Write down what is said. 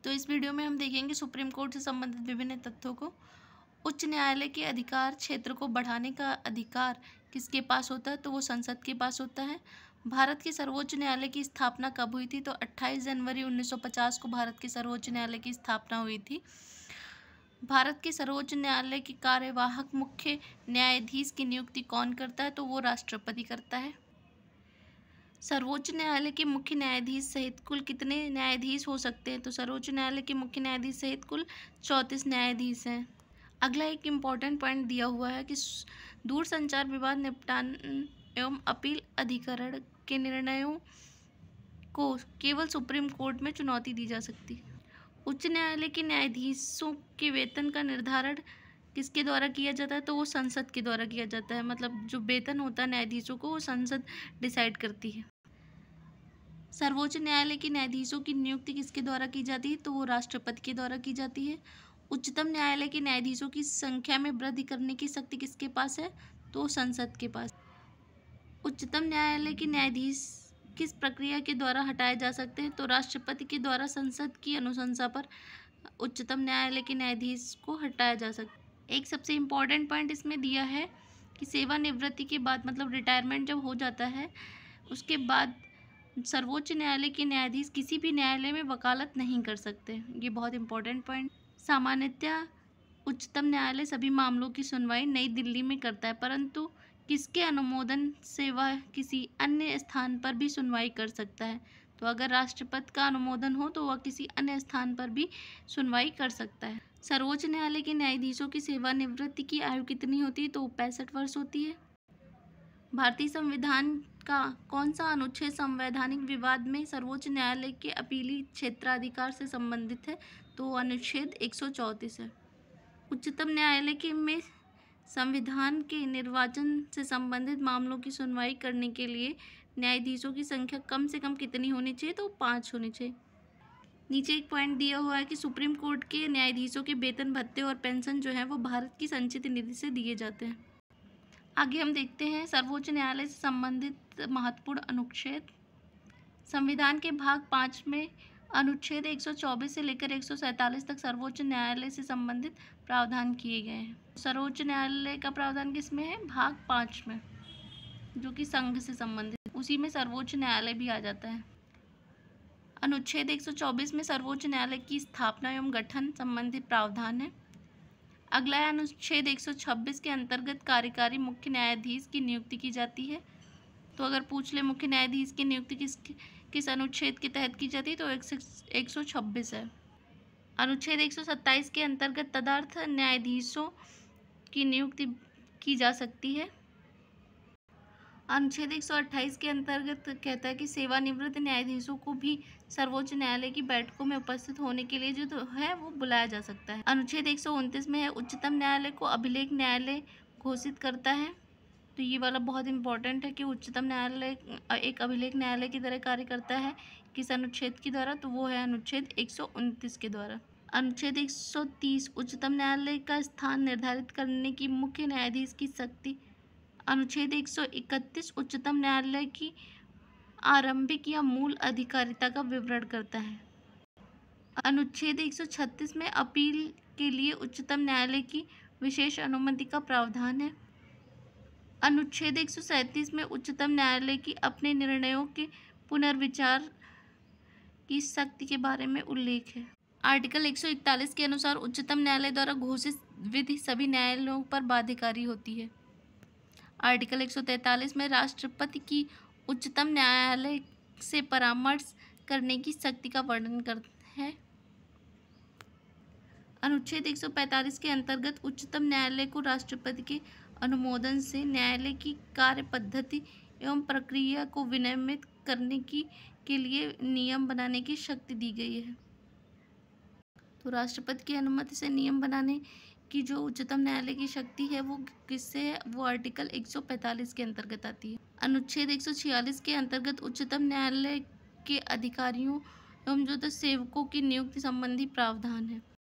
तो इस वीडियो में हम देखेंगे सुप्रीम कोर्ट से संबंधित विभिन्न तथ्यों को। उच्च न्यायालय के अधिकार क्षेत्र को बढ़ाने का अधिकार किसके पास होता है? तो वो संसद के पास होता है। भारत के सर्वोच्च न्यायालय की स्थापना कब हुई थी? तो 28 जनवरी 1950 को भारत के सर्वोच्च न्यायालय की स्थापना हुई थी। भारत के सर्वोच्च न्यायालय के कार्यवाहक मुख्य न्यायाधीश की नियुक्ति कौन करता है? तो वो राष्ट्रपति करता है। सर्वोच्च न्यायालय के मुख्य न्यायाधीश सहित कुल कितने न्यायाधीश हो सकते हैं? तो सर्वोच्च न्यायालय के मुख्य न्यायाधीश सहित कुल 34 न्यायाधीश हैं। अगला एक इम्पॉर्टेंट पॉइंट दिया हुआ है कि दूरसंचार विवाद निपटान एवं अपील अधिकरण के निर्णयों को केवल सुप्रीम कोर्ट में चुनौती दी जा सकती है। उच्च न्यायालय के न्यायाधीशों के वेतन का निर्धारण किसके द्वारा किया जाता है? तो वो संसद के द्वारा किया जाता है। मतलब जो वेतन होता है न्यायाधीशों को वो संसद डिसाइड करती है। सर्वोच्च न्यायालय के न्यायाधीशों की नियुक्ति किसके द्वारा की जाती है? तो वो राष्ट्रपति के द्वारा की जाती है। उच्चतम न्यायालय के न्यायाधीशों की संख्या में वृद्धि करने की शक्ति किसके पास है? तो संसद के पास। उच्चतम न्यायालय के न्यायाधीश किस प्रक्रिया के द्वारा हटाए जा सकते हैं? तो राष्ट्रपति के द्वारा संसद की अनुशंसा पर उच्चतम न्यायालय के न्यायाधीश को हटाया जा सकता है। एक सबसे इम्पॉर्टेंट पॉइंट इसमें दिया है कि सेवानिवृत्ति के बाद मतलब रिटायरमेंट जब हो जाता है उसके बाद सर्वोच्च न्यायालय के न्यायाधीश किसी भी न्यायालय में वकालत नहीं कर सकते। ये बहुत इंपॉर्टेंट पॉइंट। सामान्यतः उच्चतम न्यायालय सभी मामलों की सुनवाई नई दिल्ली में करता है, परंतु किसके अनुमोदन से वह किसी अन्य स्थान पर भी सुनवाई कर सकता है? तो अगर राष्ट्रपति का अनुमोदन हो तो वह किसी अन्य स्थान पर भी सुनवाई कर सकता है। सर्वोच्च न्यायालय के न्यायाधीशों की सेवानिवृत्ति की आयु कितनी होती है? तो 65 वर्ष होती है। भारतीय संविधान का कौन सा अनुच्छेद संवैधानिक विवाद में सर्वोच्च न्यायालय के अपीली क्षेत्राधिकार से संबंधित है? तो अनुच्छेद 134 है। उच्चतम न्यायालय के में संविधान के निर्वाचन से संबंधित मामलों की सुनवाई करने के लिए न्यायाधीशों की संख्या कम से कम कितनी होनी चाहिए? तो 5 होनी चाहिए। नीचे एक पॉइंट दिया हुआ है कि सुप्रीम कोर्ट के न्यायाधीशों के वेतन भत्ते और पेंशन जो है वो भारत की संचित निधि से दिए जाते हैं। आगे हम देखते हैं सर्वोच्च न्यायालय से संबंधित महत्वपूर्ण अनुच्छेद। संविधान के भाग 5 में अनुच्छेद 124 से लेकर 147 तक सर्वोच्च न्यायालय से संबंधित प्रावधान किए गए हैं। सर्वोच्च न्यायालय का प्रावधान किसमें है? भाग 5 में, जो कि संघ से संबंधित, उसी में सर्वोच्च न्यायालय भी आ जाता है। अनुच्छेद 124 में सर्वोच्च न्यायालय की स्थापना एवं गठन संबंधित प्रावधान है। अगला है अनुच्छेद 126 के अंतर्गत कार्यकारी मुख्य न्यायाधीश की नियुक्ति की जाती है। तो अगर पूछ ले मुख्य न्यायाधीश की नियुक्ति किस अनुच्छेद के तहत की जाती है? तो 126 है। अनुच्छेद 127 के अंतर्गत तदर्थ न्यायाधीशों की नियुक्ति की जा सकती है। अनुच्छेद 128 के अंतर्गत कहता है कि सेवानिवृत्त न्यायाधीशों को भी सर्वोच्च न्यायालय की बैठकों में उपस्थित होने के लिए जो है वो बुलाया जा सकता है। अनुच्छेद 129 में है उच्चतम न्यायालय को अभिलेख न्यायालय घोषित करता है। तो ये वाला बहुत इंपॉर्टेंट है कि उच्चतम न्यायालय एक अभिलेख न्यायालय की तरह कार्य करता है। किस अनुच्छेद के द्वारा? तो वो है अनुच्छेद 129 के द्वारा। अनुच्छेद 130 उच्चतम न्यायालय का स्थान निर्धारित करने की मुख्य न्यायाधीश की शक्ति। अनुच्छेद 131 उच्चतम न्यायालय की आरंभिक या मूल अधिकारिता का विवरण करता है। अनुच्छेद 136 में अपील के लिए उच्चतम न्यायालय की विशेष अनुमति का प्रावधान है। अनुच्छेद 137 में उच्चतम न्यायालय की अपने निर्णयों के पुनर्विचार की शक्ति के बारे में उल्लेख है। आर्टिकल 141 के अनुसार उच्चतम न्यायालय द्वारा घोषित विधि सभी न्यायालयों पर बाध्यकारी होती है। आर्टिकल 143 में राष्ट्रपति की उच्चतम न्यायालय से परामर्श करने की शक्ति का वर्णन करता है। अनुच्छेद 145 के अंतर्गत उच्चतम न्यायालय को राष्ट्रपति के अनुमोदन से न्यायालय की कार्य पद्धति एवं प्रक्रिया को विनियमित करने के लिए नियम बनाने की शक्ति दी गई है। तो राष्ट्रपति की अनुमति से नियम बनाने की जो उच्चतम न्यायालय की शक्ति है वो किससे है? वो आर्टिकल 145 के अंतर्गत आती है। अनुच्छेद 146 के अंतर्गत उच्चतम न्यायालय के अधिकारियों एवं जो सेवकों की नियुक्ति संबंधी प्रावधान है।